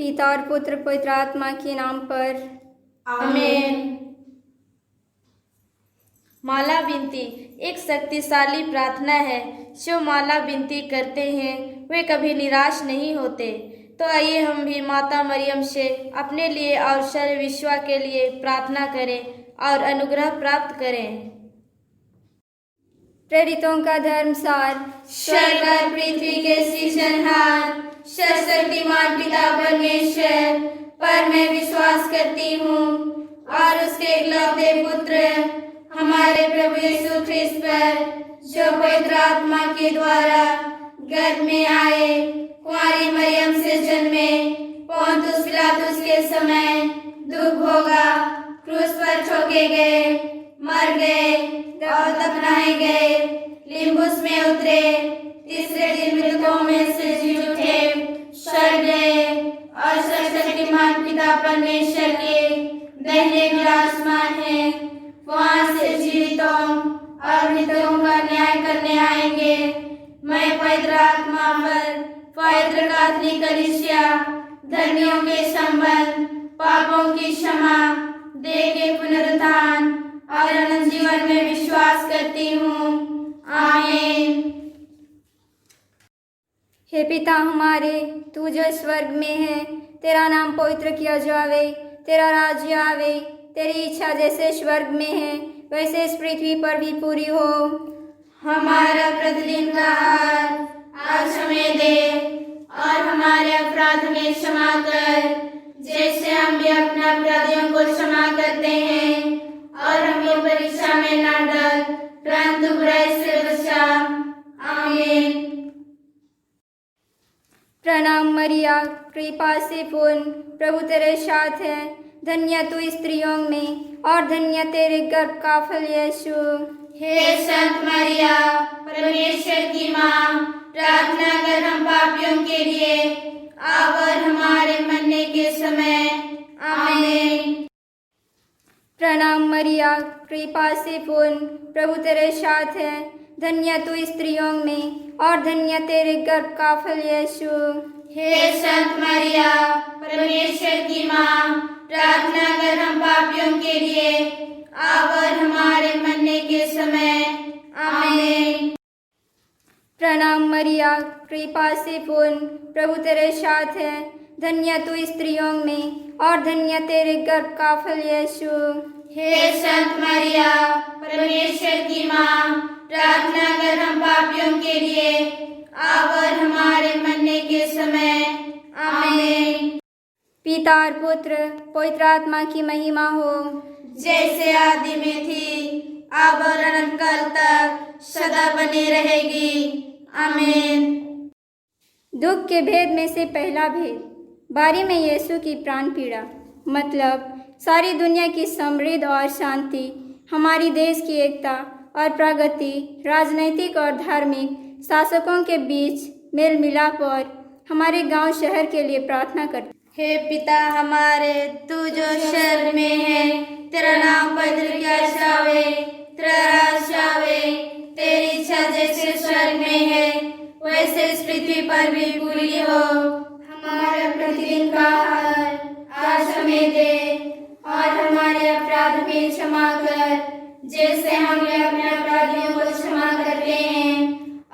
पिता और पुत्र पवित्र आत्मा के नाम पर आमीन। माला विनती एक शक्तिशाली प्रार्थना है। जो माला विनती करते हैं वे कभी निराश नहीं होते। तो आइए हम भी माता मरियम से अपने लिए और सर्व विश्व के लिए प्रार्थना करें और अनुग्रह प्राप्त करें। प्रेरितों का धर्मसार। स्वर्ग और पृथ्वी के सृजनहार सर्वशक्तिमान पिता परमेश्वर पर मैं विश्वास करती हूँ और उसके इकलौते पुत्र हमारे प्रभु यीशु ख्रिस्त पर, जो पवित्र आत्मा के द्वारा गर्भ में आए, कुंवारी मरियम से जन्मे, पोंतुस पिलातुस के समय दुख भोगा, क्रूस पर ठोके गए, मर गए और दफनाए गए, लिम्बुस में उतरे, तीसरे दिन मृतकों में से जी उठे, स्वर्ग गए और सर्वशक्तिमान पिता परमेश्वर के दाहिने विराजमान है। वहाँ से जीवितों और मृतकों का न्याय करने आएंगे। मैं पवित्र आत्मा पर, पवित्र कैथोलिक कलीसिया, धर्मियों के संबंध, पापों की क्षमा, देह के पुनरुत्थान और अनंत जीवन में विश्वास करती हूँ। आमीन। हे पिता हमारे, तू जो स्वर्ग में है, तेरा नाम पवित्र किया जावे, तेरा राज्य आवे, तेरी इच्छा जैसे स्वर्ग में है वैसे इस पृथ्वी पर भी पूरी हो। हमारा प्रतिदिन का आहार आज हमें दे और हमारे अपराध में क्षमा कर, जैसे हम भी अपने अपराधियों को क्षमा करते हैं, और हमें परीक्षा में न डाल परंतु बुराई से बचा। आमीन। प्रणाम मरिया, कृपा से पूर्ण, प्रभु तेरे साथ है, धन्य तू स्त्रियों में और धन्य तेरे गर्भ का फल यीशु। हे संत मरिया, परमेश्वर की माँ, प्रार्थना कर हम पापियों के लिए अब और हमारे मरने के समय। आमीन। प्रणाम मरिया, कृपा से पूर्ण, प्रभु तेरे साथ है, धन्य तू स्त्रियों में और धन्य तेरे गर्भ का फल यीशु। हे संत मरिया, परमेश्वर की माँ, प्रार्थना कर हम पापियों के लिए अब और हमारे मरने के समय। आमीन। प्रणाम मरिया, कृपा से पूर्ण, प्रभु तेरे साथ है, धन्य तू स्त्रियों में और धन्य तेरे गर्भ का फल यीशु। हे संत मरिया, परमेश्वर की माँ, प्रार्थना कर हम पापियों के लिए अब और हमारे मरने के समय। आमीन। पिता और पुत्र पवित्र आत्मा की महिमा हो, जैसे आदि में थी अब और अनंत काल तक सदा बनी रहेगी। आमीन। दुख के भेद में से पहला भेद, बारी में यीशु की प्राण पीड़ा। मतलब सारी दुनिया की समृद्धि और शांति, हमारी देश की एकता और प्रगति, राजनैतिक और धार्मिक शासकों के बीच मेल मिलाप और हमारे गांव शहर के लिए प्रार्थना करते। हे पिता हमारे, तू जो स्वर्ग में है, तेरा नाम पवित्र किया जावे, तेरा राज्य आवे, तेरी इच्छा जैसे स्वर्ग में है वैसे इस पृथ्वी पर भी पूरी हो। हमारा प्रतिदिन का आहार आज हमें दे और हमारे अपराध में क्षमा कर, जैसे हम भी अपने अपराधियों को क्षमा करते हैं,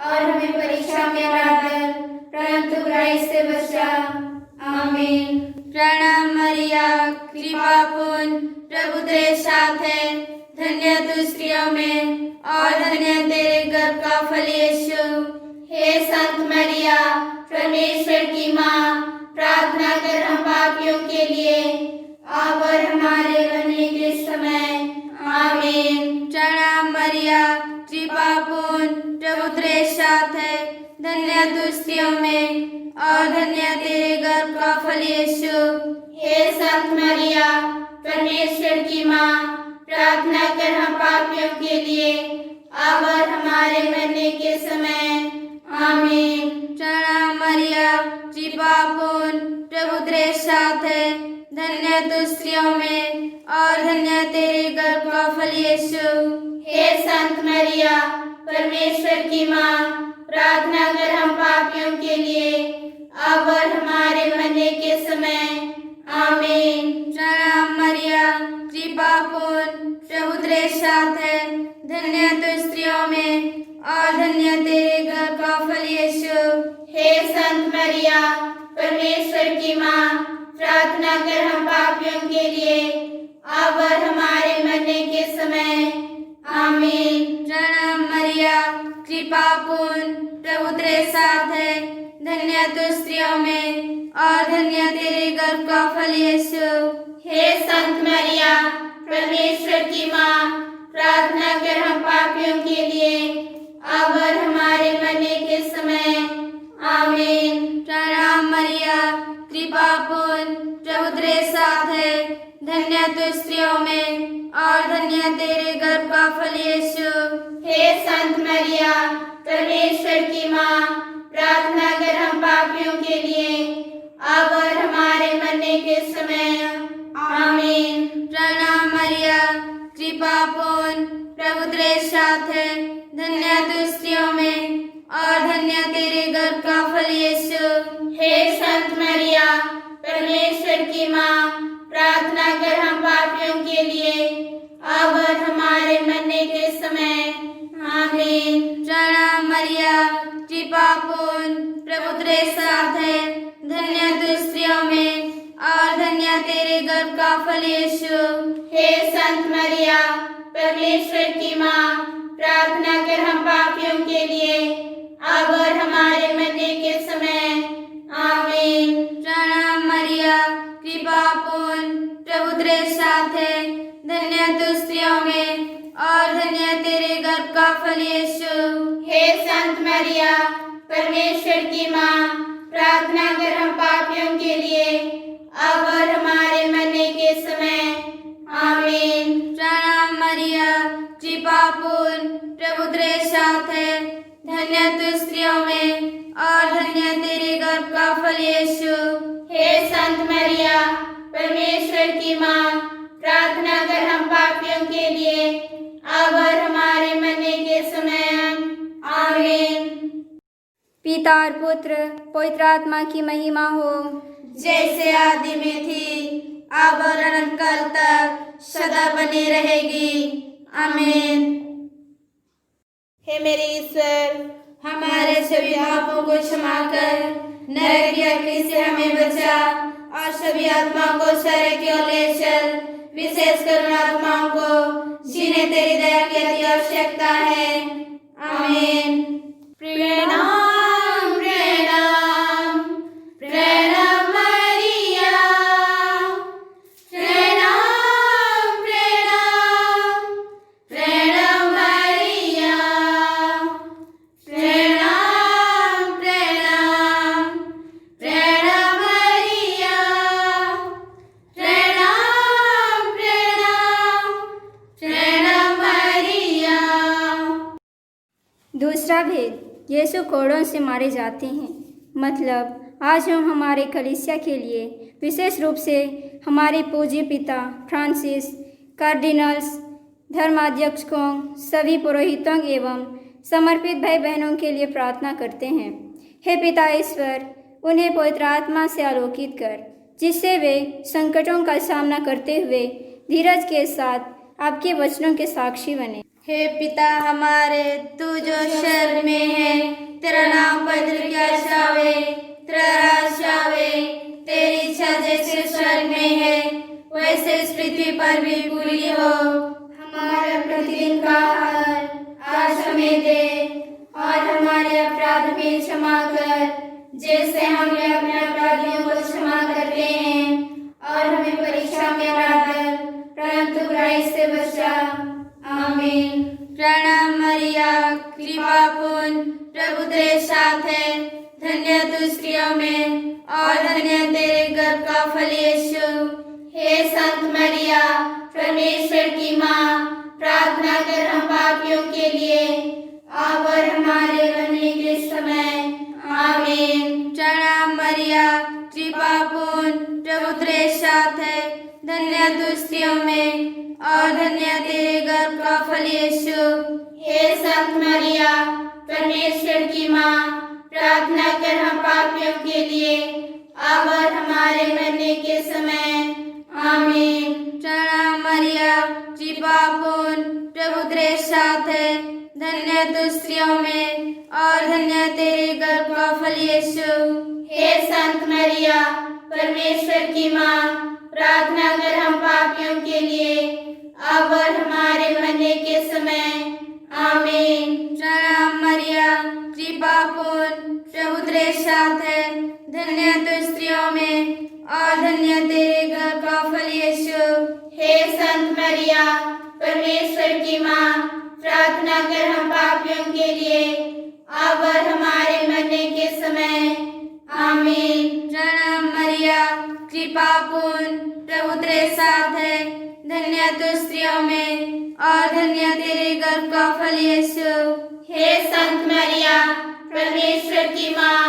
और हमें परीक्षा में न डाल परंतु बुराई से बचा। आमीन। प्रणाम मरिया, कृपा पूर्ण, प्रभु तेरे साथ है, धन्य तू स्त्रियों में और धन्य तेरे गर्भ का फल यीशु। हे संत मरिया, परमेश्वर की माँ, प्रार्थना कर हम पापियों के लिए अब और हमारे मरने के समय। आमीन। प्रणाम मरिया, कृपा पूर्ण, प्रभु तेरे साथ है, धन्य तू स्त्रियों में और धन्य तेरे गर्भ का फल यीशु। हे संत मरिया, परमेश्वर की माँ, प्रार्थना कर हम पापियों के लिए अब और हमारे मरने के समय। आमीन। प्रणाम मरिया, कृपा पूर्ण, प्रभु तेरे साथ है, धन्य तू स्त्रियों में और धन्य तेरे गर्भ का फल यीशु। हे संत मरिया, परमेश्वर की माँ, प्रार्थना कर हम पापियों के लिए अब और हमारे मरने के समय। परमेश्वर की माँ, प्रार्थना कर हम पापियों के लिए, अब और हमारे मरने के समय। आमीन। प्रणाम मरिया, कृपा पूर्ण, प्रभु तेरे साथ है, धन्य तू स्त्रियों में और धन्य तेरे गर्भ का फल यीशु। हे संत मरिया, परमेश्वर की माँ, प्रार्थना कर हम पापियों के लिए, अब और हमारे मरने के समय। आमीन। प्रणाम मरिया, कृपा पूर्ण, प्रभु तेरे साथ है, धन्य तू स्त्रियों में और धन्य तेरे गर्भ का फल यीशु। हे संत मरिया, परमेश्वर की माँ, प्रार्थना कर हम पापियों के लिए, अब और हमारे मरने के समय। आमीन। प्रणाम मरिया, कृपा पूर्ण, प्रभु तेरे साथ है, धन्य तू स्त्रियों में और धन्य तेरे गर्भ का फल यीशु। हे संत मरिया, परमेश्वर की माँ, प्रार्थना कर हम पापियों के लिए, अब और हमारे मरने के समय। आमीन। प्रणाम मरिया, कृपा पूर्ण, प्रभु तेरे साथ है, धन्य तू स्त्रियों में और धन्य तेरे गर्भ का फल यीशु। हे संत मरिया, परमेश्वर की माँ, प्रार्थना कर हम पापियों के लिए, अब और हमारे मरने के समय। आमीन। प्रणाम मरिया, कृपा पूर्ण, प्रभु तेरे साथ है, धन्य तू स्त्रियों में और धन्य तेरे गर्भ का फल यीशु। हे संत मरिया, परमेश्वर की माँ, प्रार्थना कर हम पापियों के लिए, अब और हमारे मरने के समय। आमीन। प्रणाम मरिया, कृपा पूर्ण, प्रभु तेरे साथ है, धन्य तू स्त्रियों में और धन्य तेरे गर्भ का फल यीशु। हे संत मरिया, परमेश्वर की माँ, प्रार्थना कर हम पापियों के लिए, अब और हमारे मरने के समय। आमीन। पिता और पुत्र पवित्र आत्मा की महिमा हो, जैसे आदि में थी, अब और अनंत काल तक सदा बनी रहेगी। आमीन। हे मेरे ईश्वर, हमारे सभी पापों को क्षमा कर, नरक की अग्नि से हमें बचा और सभी आत्माओं को स्वर्ग की ओर ले चल, विशेष करुणात्माओं को जिन्हें तेरी दया की अति आवश्यकता है। आमीन। प्रणाम प्रणाम प्रणाम मरिया, प्रणाम प्रणाम प्रणाम मरिया, प्रणाम प्रणाम प्रणाम मरिया, प्रणाम प्रणाम प्रणाम मरिया। दूसरा भेद, यीशु कोड़ों से मारे जाते हैं। मतलब आज हम हमारे कलीसिया के लिए, विशेष रूप से हमारे पूज्य पिता फ्रांसिस, कार्डिनल्स, धर्माध्यक्षों, सभी पुरोहितों एवं समर्पित भाई बहनों के लिए प्रार्थना करते हैं। हे पिता ईश्वर, उन्हें पवित्र आत्मा से आलोकित कर, जिससे वे संकटों का सामना करते हुए धीरज के साथ आपके वचनों के साक्षी बने। हे पिता हमारे, तू जो स्वर्ग में है, तेरा नाम पवित्र किया जावे, तेरा राज्य आवे, तेरी इच्छा जैसे स्वर्ग में है वैसे इस पृथ्वी पर भी पूरी हो। हमारा प्रतिदिन का आहार आज हमें दे और हमारे अपराध भी क्षमा कर, जैसे हम अपने अपराधियों को क्षमा करते हैं, और हमें परीक्षा में न डाल, परंतु बुराई से बचा। आमीन। प्रणाम मरिया, कृपा पूर्ण, प्रभु तेरे साथ है, धन्य तू स्त्रियों में और धन्य तेरे गर्भ का फल यीशु। हे संत मरिया, परमेश्वर की माँ, प्रार्थना कर हम पापियों के लिए, अब और हमारे मरने के समय। आमीन। प्रणाम मरिया, कृपा पूर्ण, प्रभु तेरे साथ है, धन्य तू स्त्रियों में और धन्य तेरे गर्भ का फल यीशु। हे संत मरिया, परमेश्वर की माँ, प्रार्थना कर हम पापियों के लिए, अब और हमारे मरने के समय। आमीन। प्रणाम मरिया, कृपा पूर्ण, प्रभु तेरे साथ है, धन्य तू स्त्रियों में और धन्य तेरे गर्भ का फल यीशु। हे संत मरिया, की माँ, प्रार्थना कर हम पापियों के लिए, अब और हमारे मरने के समय। आमीन। प्रणाम मरिया, कृपा पूर्ण, प्रभु तेरे साथ है, धन्य तू स्त्रियों में और धन्य तेरे गर्भ का फल यीशु। हे संत मरिया, परमेश्वर की माँ, प्रार्थना कर हम पापियों के लिए, अब और हमारे मरने के समय। आमीन। प्रणाम मरिया, कृपा पूर्ण, प्रभु तेरे साथ है, धन्य तू स्त्रियों में और धन्य तेरे गर्भ का फल यीशु। हे संत मरिया, परमेश्वर की माँ,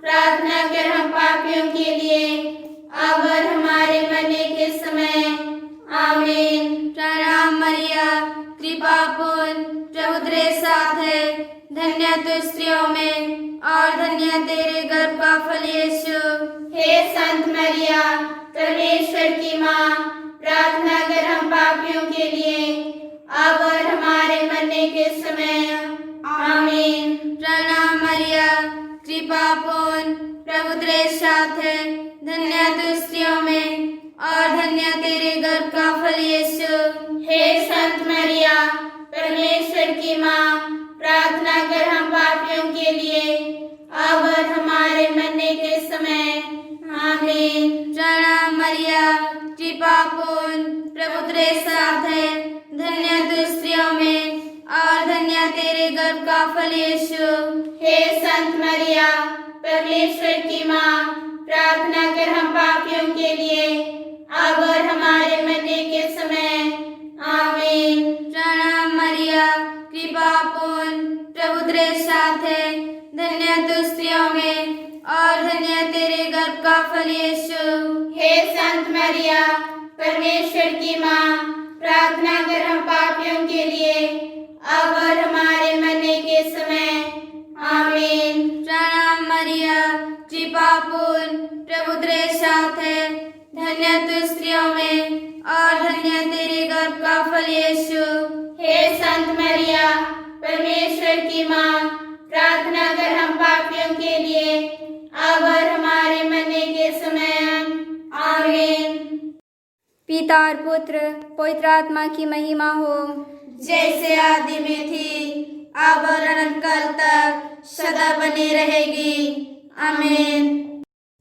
प्रार्थना कर हम पापियों के लिए, अब और हमारे मरने के समय। आमीन। प्रणाम मरिया, कृपा पूर्ण, प्रभु तेरे साथ है, धन्य तू स्त्रियों में और धन्य तेरे गर्भ का फल यीशु। हे संत मरिया, परमेश्वर की माँ, प्रार्थना कर हम पापियों के लिए, अब और हमारे मरने के समय। आमीन। प्रणाम मरिया, कृपा पूर्ण, प्रभु तेरे साथ है, धन्य तू स्त्रियों में और धन्य तेरे गर्भ का फल यीशु। हे संत मरिया, परमेश्वर की माँ, प्रार्थना कर हम पापियों के लिए, अब और हमारे मरने के समय। आमीन। प्रणाम मरिया, कृपा पूर्ण, प्रभु तेरे साथ है, धन्य तू स्त्रियों में और धन्य तेरे गर्भ का फल यीशु। हे संत मरिया, परमेश्वर की माँ, प्रार्थना कर हम पापियों के लिए, अब और हमारे मरने के समय। आमीन। प्रणाम मरिया, कृपा पूर्ण, प्रभु तेरे साथ है, धन्य तू स्त्रियों में और धन्य तेरे गर्भ का फल यीशु। हे संत मरिया, परमेश्वर की माँ, प्रार्थना कर हम पापियों के लिए, अब और हमारे मरने के समय। आमीन। प्रणाम मरिया, कृपा पूर्ण, प्रभु तेरे साथ है, धन्य तू स्त्रियों में और धन्य तेरे गर्भ का फल यीशु। हे संत मरिया, परमेश्वर की माँ, प्रार्थना कर हम पापियों के लिए, अब और हमारे मरने के समय। आमीन। पिता और पुत्र पवित्र आत्मा की महिमा हो, जैसे आदि में थी, अब और अनंत काल तक सदा बनी रहेगी। आमीन।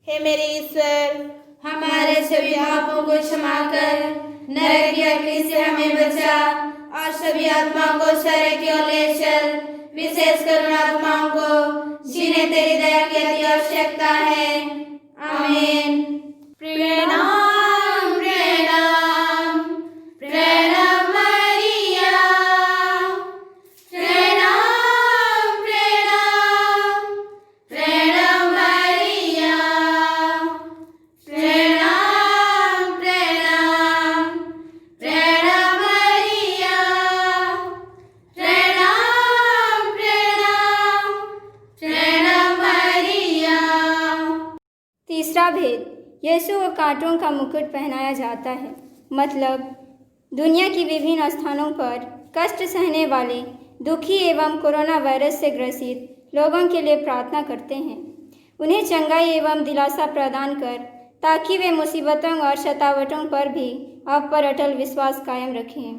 हे मेरे ईश्वर, हमारे सभी पापों को क्षमा कर, नरक की अग्नि से हमें बचा और सभी आत्माओं को स्वर्ग की ओर ले चल, विशेष करुण आत्माओं को जिन्हें तेरी दया की अति आवश्यकता है। आमीन। प्रणाम प्रणाम प्रणाम मरिया, प्रणाम प्रणाम प्रणाम मरिया, प्रणाम प्रणाम प्रणाम मरिया, प्रणाम प्रणाम प्रणाम मरिया। तीसरा भेद, यीशु को कांटों का मुकुट पहनाया जाता है। मतलब दुनिया की विभिन्न स्थानों पर कष्ट सहने वाले दुखी एवं कोरोना वायरस से ग्रसित लोगों के लिए प्रार्थना करते हैं, उन्हें चंगाई एवं दिलासा प्रदान कर, ताकि वे मुसीबतों और शतावटों पर भी आप पर अटल विश्वास कायम रखें।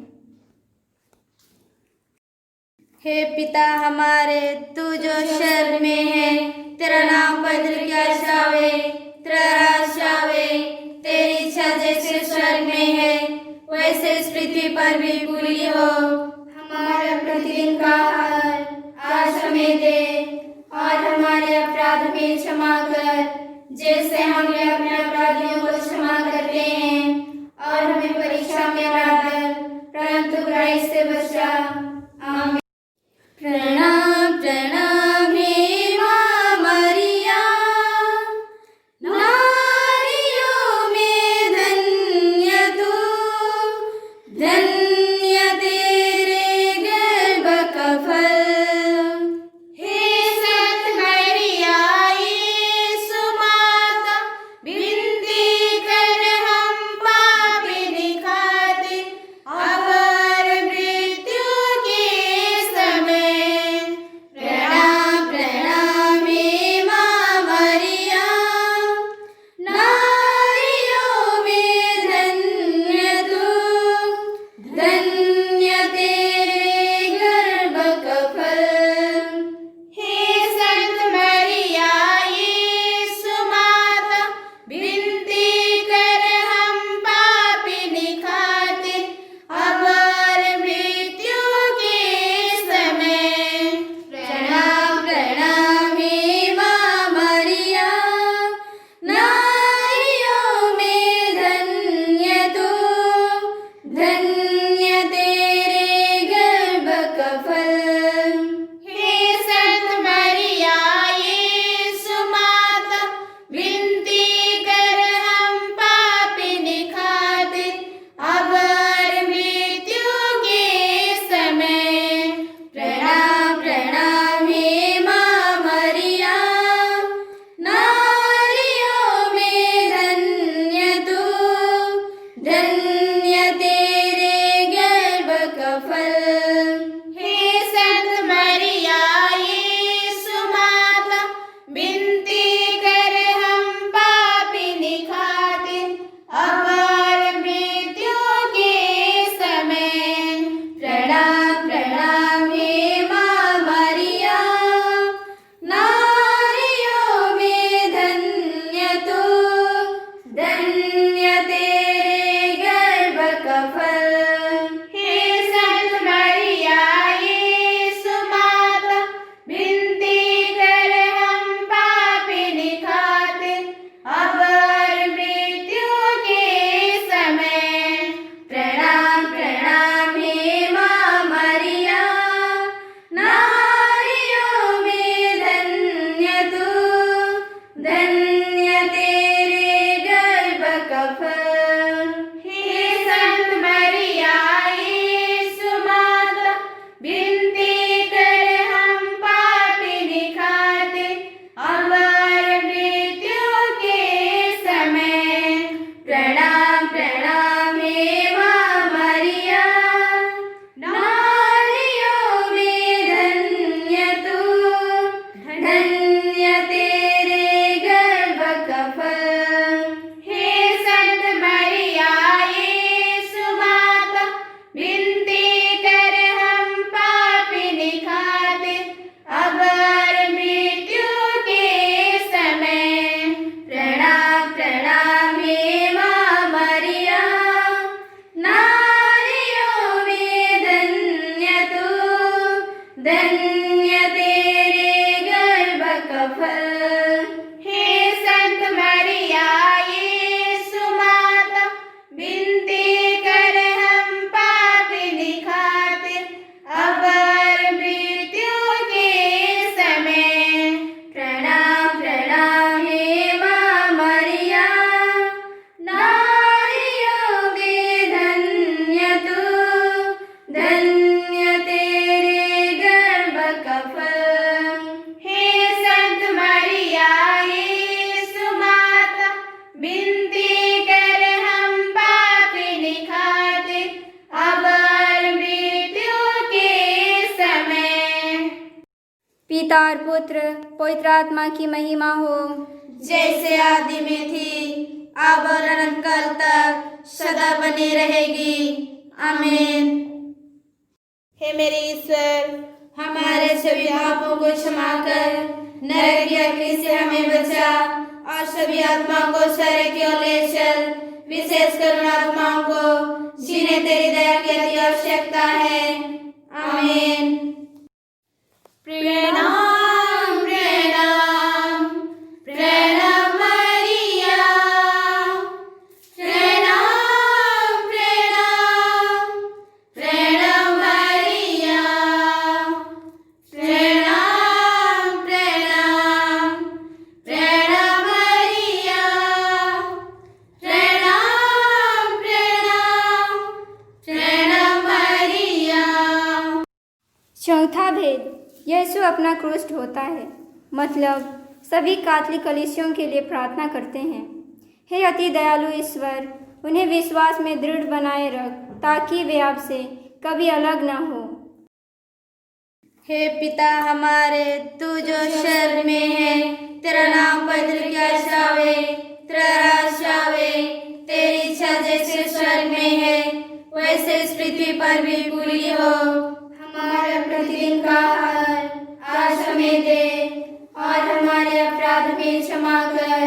हे पिता हमारे, तू जो स्वर्ग में है, तेरा नाम पवित्र किया जावे, तेरा राज्य आवे, तेरी इच्छा जैसे स्वर्ग में है वैसे इस पृथ्वी पर भी पूरी हो। हमारा प्रतिदिन का आहार आज हमें दे और हमारे अपराध भी क्षमा कर, जैसे हम अपने अपराधियों को क्षमा करते हैं, और हमें परीक्षा में न डाल, परंतु बुराई से बचा। आमीन। प्रणाम प्रणाम हे माँ मरिया, ना पिता और पुत्र पवित्र आत्मा की महिमा हो, जैसे आदि में थी, अब और अनंत काल तक सदा बनी रहेगी। आमीन। हे मेरे ईश्वर, हमारे सभी पापों को क्षमा कर, नरक की अग्नि से हमें बचा और सभी आत्माओं को स्वर्ग की ओर ले चल, विशेष करुण आत्माओं को जिन्हें तेरी दया की अति आवश्यकता है। आमीन। प्रणाम प्रणाम प्रणाम मरिया, प्रणाम प्रणाम प्रणाम मरिया, प्रणाम प्रणाम प्रणाम मरिया, प्रणाम प्रणाम प्रणाम मरिया। चौथा भेद, यीशु अपना क्रूस ढोता है। मतलब सभी कैथोलिक कलीसियों के लिए प्रार्थना करते हैं। हे अति दयालु ईश्वर, उन्हें विश्वास में दृढ़ बनाए रख ताकि वे आपसे कभी अलग न हो। हे पिता हमारे, तू जो स्वर्ग में है, तेरा नाम पवित्र किया जावे, तेरा राज्य आवे, तेरी इच्छा जैसे स्वर्ग में है वैसे इस पृथ्वी पर भी पूरी हो। हमारा प्रतिदिन का आहार आज हमें दे और हमारे अपराध भी क्षमा कर,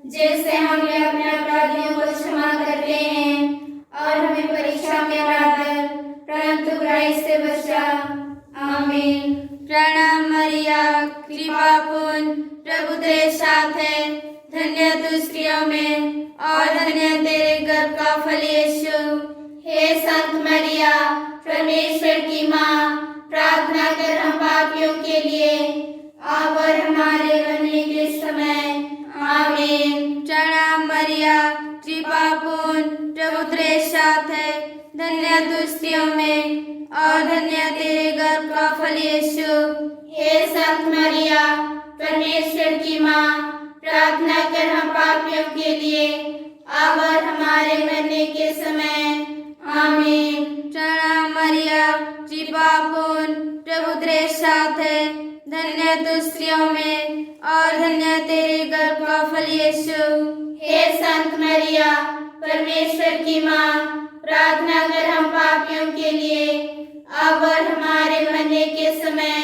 जैसे हम भी अपने अपराधियों को क्षमा करते हैं, और हमें परीक्षा में न डाल, परंतु बुराई से बचा। आमीन। प्रणाम मरिया, कृपा पूर्ण, प्रभु तेरे साथ है, धन्य तू स्त्रियों में और धन्य तेरे गर्भ का फल यीशु। हे संत मरिया, परमेश्वर की माँ, प्रार्थना कर हम पापियों के लिए, अब और हमारे मरने के समय। आमीन। प्रणाम मरिया, कृपा पूर्ण, प्रभु तेरे साथ है, धन्य तू स्त्रियों में और धन्य तेरे गर्भ का फल यीशु। हे संत मरिया, परमेश्वर की माँ, प्रार्थना कर हम पापियों के लिए, अब और हमारे मरने के समय। आमीन। प्रणाम मरिया, कृपा पूर्ण, प्रभु तेरे साथ है, धन्य तू स्त्रियों में और धन्य तेरे गर्भ का फल यीशु। हे संत मरिया, परमेश्वर की माँ, प्रार्थना कर हम पापियों के लिए, अब और हमारे मरने के समय।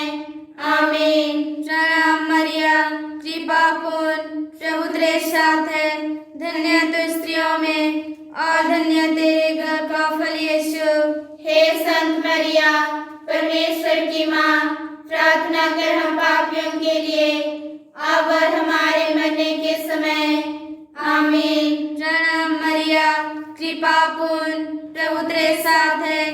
आमीन। प्रणाम मरिया, कृपा पूर्ण, प्रभु तेरे साथ है, धन्य तू स्त्रियों में और धन्य तेरे गर्भ का फल यीशु। हे संत मरिया, परमेश्वर की माँ, प्रार्थना कर हम पापियों के लिए, अब और हमारे मरने के समय। आमीन। प्रणाम मरिया, कृपा पूर्ण, प्रभु तेरे साथ है,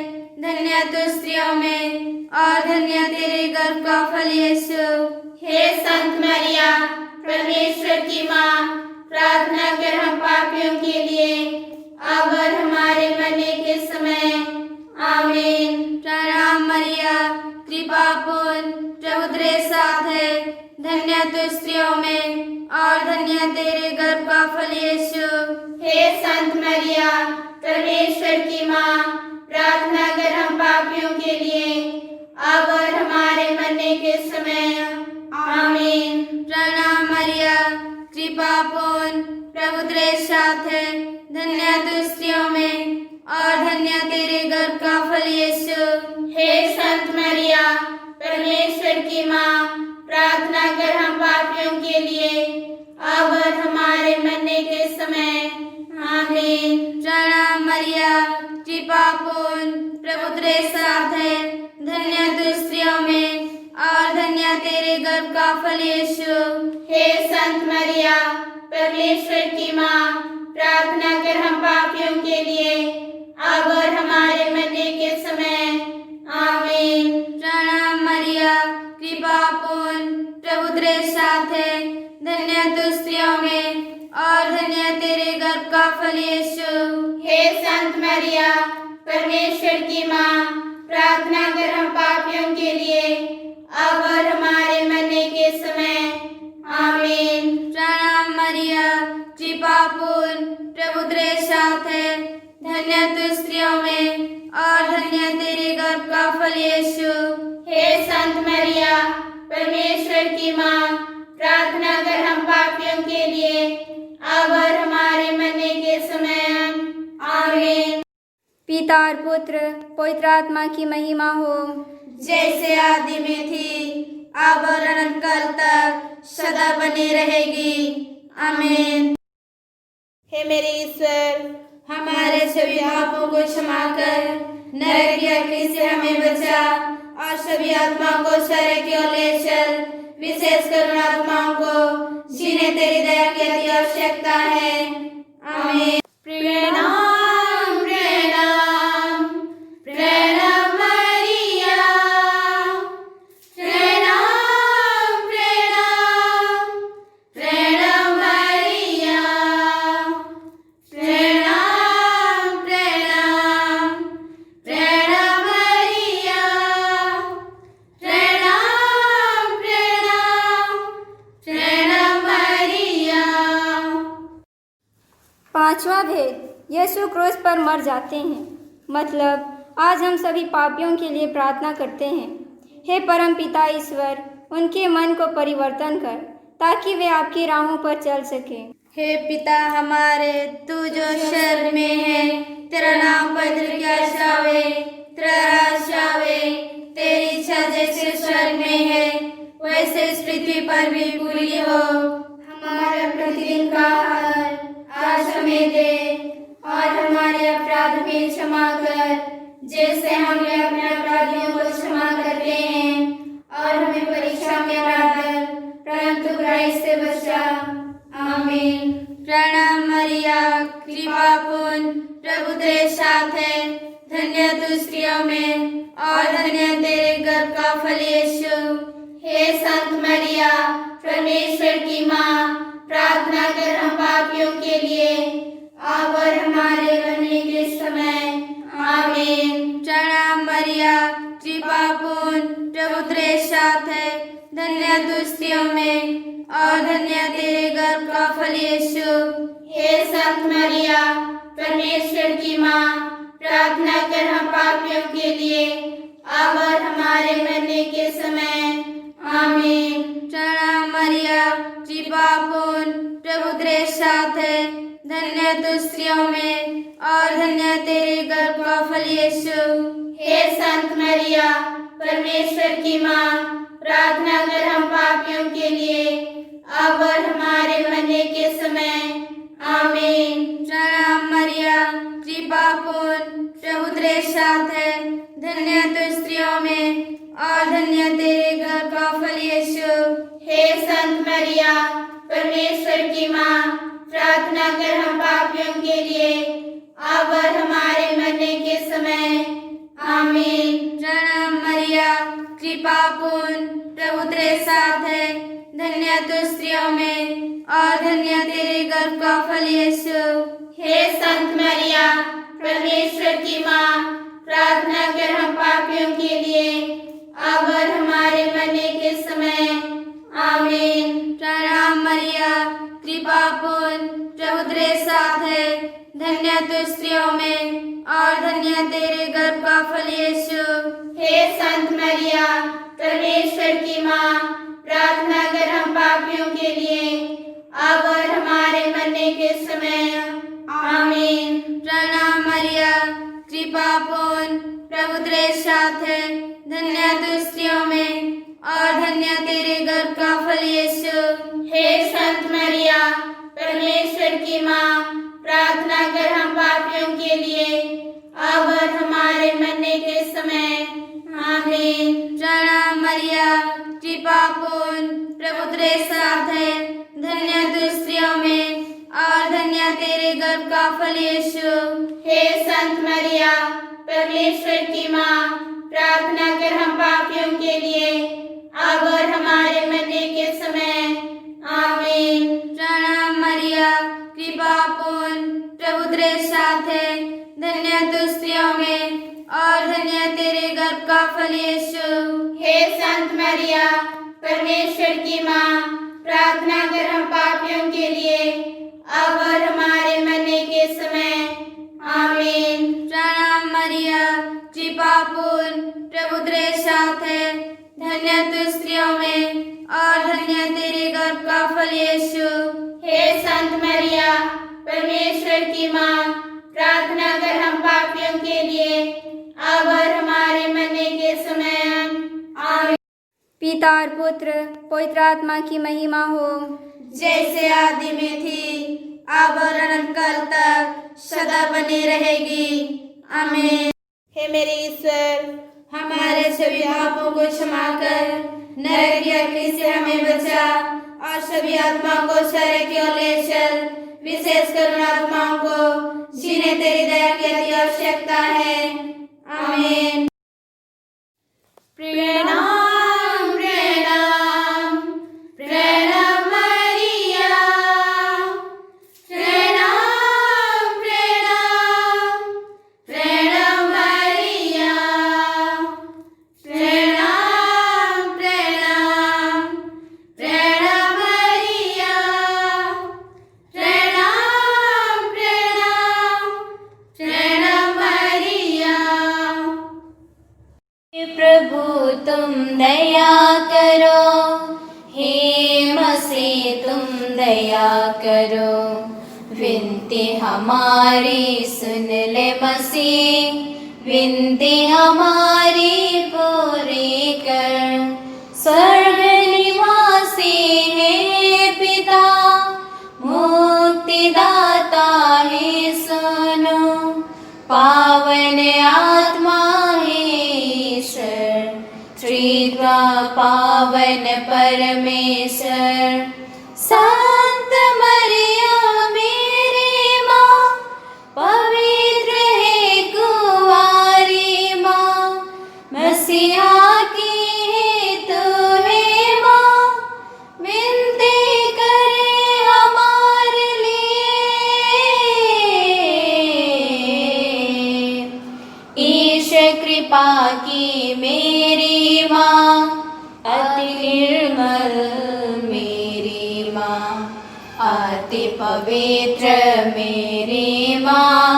धन्य तू स्त्रियों में और धन्य तेरे गर्भ का फल यीशु। हे संत मरिया, परमेश्वर की माँ, प्रार्थना कर हम पापियों के लिए, अब और हमारे मरने के समय। आमीन। प्रणाम मरिया, कृपा पूर्ण, प्रभु तेरे साथ है, धन्य तू स्त्रियों में और धन्य तेरे गर्भ का फल यीशु। हे संत मरिया, परमेश्वर की माँ, प्रार्थना कर हम पापियों के लिए, अब और हमारे मरने के समय। आमीन। प्रणाम मरिया, कृपा पूर्ण, प्रभु तेरे साथ है, धन्य तू स्त्रियों में और धन्य तेरे गर्भ का फल यीशु। हे संत मरिया, परमेश्वर की माँ, प्रार्थना कर हम पापियों के लिए, अब और हमारे मरने के समय। आमीन। प्रणाम मरिया, कृपा पूर्ण, प्रभु तेरे साथ है, धन्य तू स्त्रियों में और धन्य तेरे गर्भ का फल यीशु। हे संत मरिया, परमेश्वर की माँ, प्रार्थना कर हम पापियों के लिए, अब और हमारे मरने के समय। आमीन। प्रणाम मरिया, कृपा पूर्ण, प्रभु तेरे साथ है, धन्य तू स्त्रियों में और धन्य तेरे गर्भ का फल यीशु। हे संत मरिया, परमेश्वर की माँ, प्रार्थना कर हम पापियों के लिए, अब और हमारे मरने के समय। आमीन। प्रणाम मरिया, कृपा पूर्ण, प्रभु तेरे साथ है, धन्य तू स्त्रियों में और धन्य तेरे गर्भ का फल यीशु। हे संत मरिया, परमेश्वर की माँ, प्रार्थना कर हम पापियों के लिए, अब और हमारे मरने के समय। आमीन। पिता और पुत्र पवित्र आत्मा की महिमा हो, जैसे आदि में थी, अब और अनंत काल तक सदा बनी रहेगी। आमीन। हे मेरे ईश्वर, हमारे सभी पापों को क्षमा कर, नरक की अग्नि से हमें बचा और सभी आत्माओं को स्वर्ग की ओर ले चल, विशेष करुण आत्माओं को जिन्हें तेरी दया की अति आवश्यकता है। आमीन। प्रणाम प्रणाम प्रणाम मरिया, प्रणाम प्रणाम प्रणाम मरिया, प्रणाम प्रणाम प्रणाम मरिया, प्रणाम प्रणाम प्रणाम मरिया। पांचवा भेद, यीशु क्रूस पर मर जाते हैं। मतलब आज हम सभी पापियों के लिए प्रार्थना करते हैं। हे परम पिता ईश्वर, उनके मन को परिवर्तन कर ताकि वे आपकी राहों पर चल सकें। हे पिता हमारे, तू जो स्वर्ग में है, तेरा नाम पवित्र किया जावे, तेरा राज्य आवे, तेरी इच्छा जैसे स्वर्ग में है वैसे इस पृथ्वी पर भी पूरी हो। हमारा प्रतिदिन का आहार आज हमें दे और हमारे अपराध भी क्षमा कर, जैसे हम भी अपने अपराधियों को क्षमा करते हैं, और हमें परीक्षा में न डाल, परंतु बुराई से बचा। आमीन। प्रणाम मरिया, कृपा पूर्ण, प्रभु तेरे साथ है, धन्य तू स्त्रियों में और धन्य तेरे गर्भ का फल यीशु। हे संत मरिया, परमेश्वर की माँ, प्रार्थना कर हम पापियों के लिए, अब और हमारे मरने के समय। आमीन। प्रणाम मरिया, कृपा पूर्ण, प्रभु तेरे साथ है, धन्य तू स्त्रियों में और धन्य तेरे गर्भ का फल यीशु। हे संत मरिया, परमेश्वर की माँ, प्रार्थना कर हम पापियों के लिए, अब और हमारे मरने के समय। आमीन। प्रणाम मरिया, कृपा पूर्ण, प्रभु तेरे साथ है, धन्य तू स्त्रियों में और धन्य तेरे गर्भ का फल यीशु। हे संत मरिया, परमेश्वर की माँ, प्रार्थना कर हम पापियों के लिए, अब और हमारे मरने के समय। आमीन। प्रणाम मरिया, कृपा पूर्ण, प्रभु तेरे साथ है, धन्य तू स्त्रियों में और धन्य तेरे गर्भ का फल यीशु। हे संत मरिया, परमेश्वर की माँ, प्रार्थना कर हम पापियों के लिए, अब और हमारे मरने के समय। आमीन। प्रणाम मरिया, कृपा पूर्ण, प्रभु तेरे साथ है, धन्य तू स्त्रियों में और धन्य तेरे गर्भ का फल यीशु। हे संत मरिया, परमेश्वर की माँ, प्रार्थना कर हम पापियों के लिए, अब और हमारे मरने के समय। आमीन। प्रणाम मरिया, कृपा पूर्ण, प्रभु तेरे साथ है, धन्य तू स्त्रियों में और धन्य तेरे गर्भ का फल यीशु। हे संत मरिया, परमेश्वर की माँ, प्रार्थना कर हम पापियों के लिए, अब और हमारे मरने के समय। आमीन। प्रणाम मरिया, कृपा पूर्ण, प्रभु तेरे साथ है, धन्य तू स्त्रियों में और धन्य तेरे गर्भ का फल यीशु। हे संत मरिया, परमेश्वर की माँ, प्रार्थना कर हम पापियों के लिए, अब और हमारे मरने के समय। आमीन। प्रणाम मरिया, कृपा पूर्ण, प्रभु तेरे साथ है, धन्य तू स्त्रियों में और धन्य तेरे गर्भ का फल यीशु। हे संत मरिया, परमेश्वर की माँ, प्रार्थना कर हम पापियों के लिए, अब और हमारे मरने के समय। आमीन। प्रणाम मरिया, कृपा पूर्ण, प्रभु तेरे साथ है, धन्य तू स्त्रियों में और धन्य तेरे गर्भ का फल यीशु। हे संत मरिया, परमेश्वर की माँ, प्रार्थना कर हम पापियों के लिए, अब और हमारे मरने के समय। आमीन। प्रणाम मरिया, कृपा पूर्ण, प्रभु तेरे साथ है, धन्य तू स्त्रियों में और धन्य की माँ, प्रार्थना कर हम पापियों के लिए, अब और हमारे मरने के समय। आमीन। पिता और पुत्र पवित्र आत्मा की महिमा हो, जैसे आदि में थी, अब और अनंत काल तक सदा बनी रहेगी। आमीन। हे मेरे ईश्वर, हमारे सभी पापों को क्षमा कर, नरक की अग्नि से हमें बचा और सभी आत्माओं को स्वर्ग की ओर ले चल, विशेषकर उन आत्माओं को जिन्हें तेरी दया की अति आवश्यकता है। आमीन। प्रणाम प्रणाम प्रणाम मरिया, प्रणाम प्रणाम प्रणाम मरिया, प्रणाम प्रणाम प्रणाम मरिया, प्रणाम प्रणाम प्रणाम मरिया। प्रभु तुम दया करो, हे मसीह तुम दया करो, विनती हमारी सुन ले मसीह, विनती हमारी पूरी कर। स्वर्ग निवासी है पिता, मुक्तिदाता है सुनो, पावन आत्मा है ईश्वर, त्रित्वा पावन परमेश्वर। संत मरिया मेरी माँ, पवित्र है कुंवारी माँ, मसीहा की है तू है माँ, विनती करे हमारे लिए। ईश्वर कृपा की मेरी माँ, अति निर्मल मेरी माँ, अति पवित्र मेरी माँ,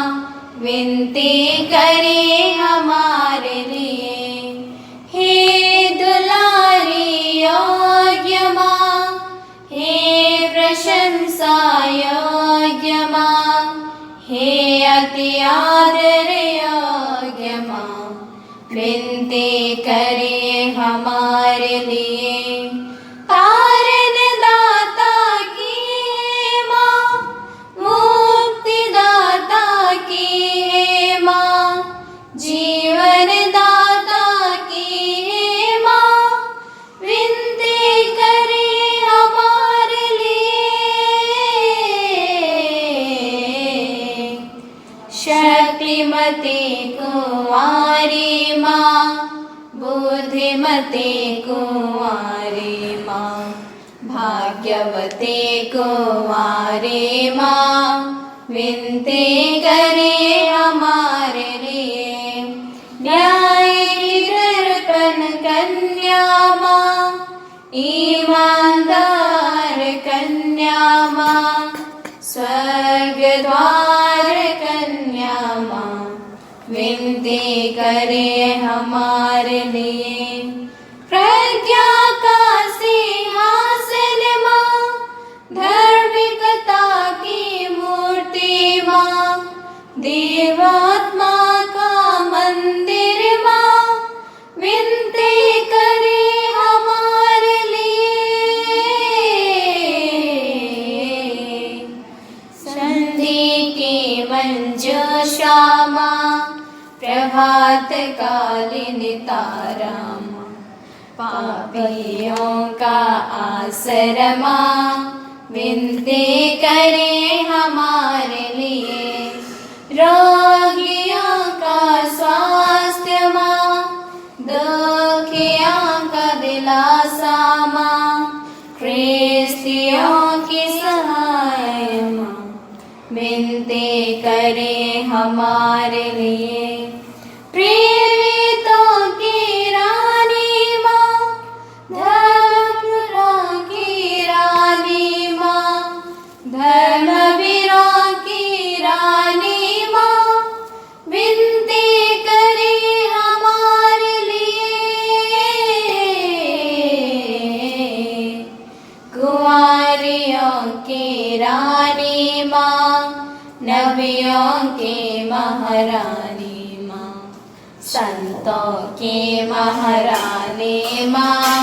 विनती करे हमारे लिए। हे दुलारी योग्य माँ, हे प्रशंसा योग्य माँ, हे अति आदर योग्य माँ, विनती करे हमारे लिए। तारण दाता की है माँ, मुक्ति दाता की है माँ, जीवन दाता की है माँ, विनती करे हमारे लिए। शक्तिमती कुंवारी माँ, बुद्धिमती कुंवारी माँ, भाग्यवती कुंवारी माँ, विनती करे हमारे लिए। न्याय की दर्पण कन्या माँ, ईमानदार कन्या माँ, स्वर्ग द्वार कन्या माँ, विनती करे हमारे लिए। प्रज्ञा का सिंहासन माँ, धार्मिकता की मूर्ति माँ, देवात्मा का मंदिर माँ, विनती करे हमारे लिए। संधि की मंजूषा माँ, प्रभात कालीन तारा माँ, पापियों का आश्रमा, विनती करे हमारे लिए। रोगियों का स्वास्थ्य माँ, दुखियों का दिलासा माँ, ख्रिस्तियों की सहाय माँ, विनती करे हमारे लिए। प्रेरितों की रानी माँ, धर्मपुरों की रानी माँ, धर्मवीरों की रानी माँ, विनती करे हमारे लिए। कुंवारियों की रानी माँ, नबियों ऋषियों की महारानी माँ, संतों की महारानी माँ,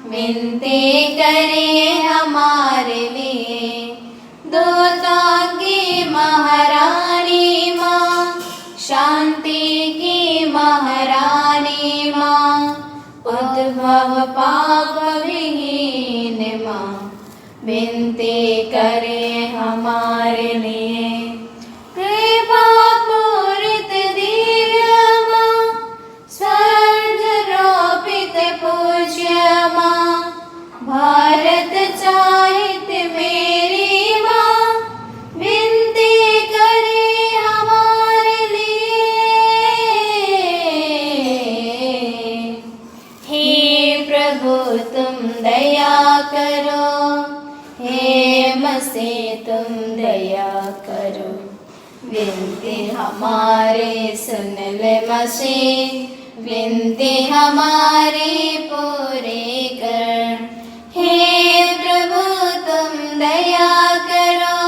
विनती करे हमारे लिए। दूतों की महारानी माँ, शांति की महारानी माँ, उद्भव पाप विहीन माँ, विनती करे हमारे लिए। कृपा पूरित दिव्य माँ, स्वर्गरोपित पूज्य माँ, भारत चाहित मेरी माँ, विनती करे हमारे लिए। हे प्रभु तुम दया करो, हे मसीह तुम दया करो, विनती हमारे सुन ले मसीह, विनती हमारी पूरी कर। हे प्रभु तुम दया करो,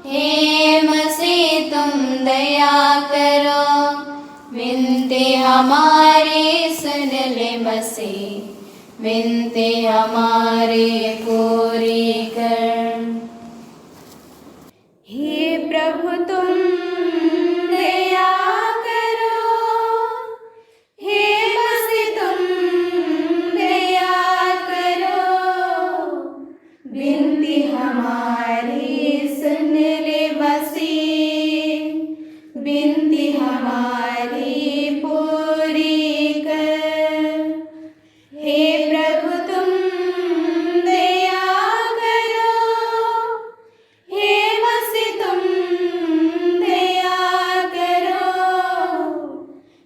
हे मसीह तुम दया करो, विनती हमारी सुन ले मसीह, विनती हमारी पूरी कर। हे प्रभु तुम दया करो, हे मसीह तुम दया करो, विनती हमारी सुन ले मसीह, विनती हमारी पूरी कर। हे प्रभु तुम दया करो, हे मसीह तुम दया करो,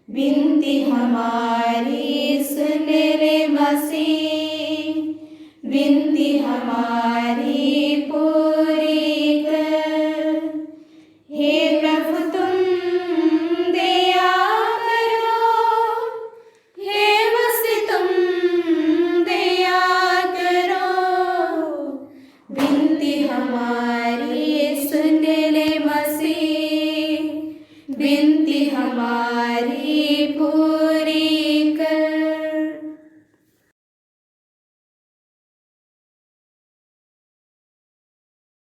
विनती हमारी सुन ले मसीह, विनती हमारी पूरी कर। हे प्रभु तुम दया करो, हे मसीह तुम दया करो, विनती हमारी सुन ले मसीह, विनती हमारी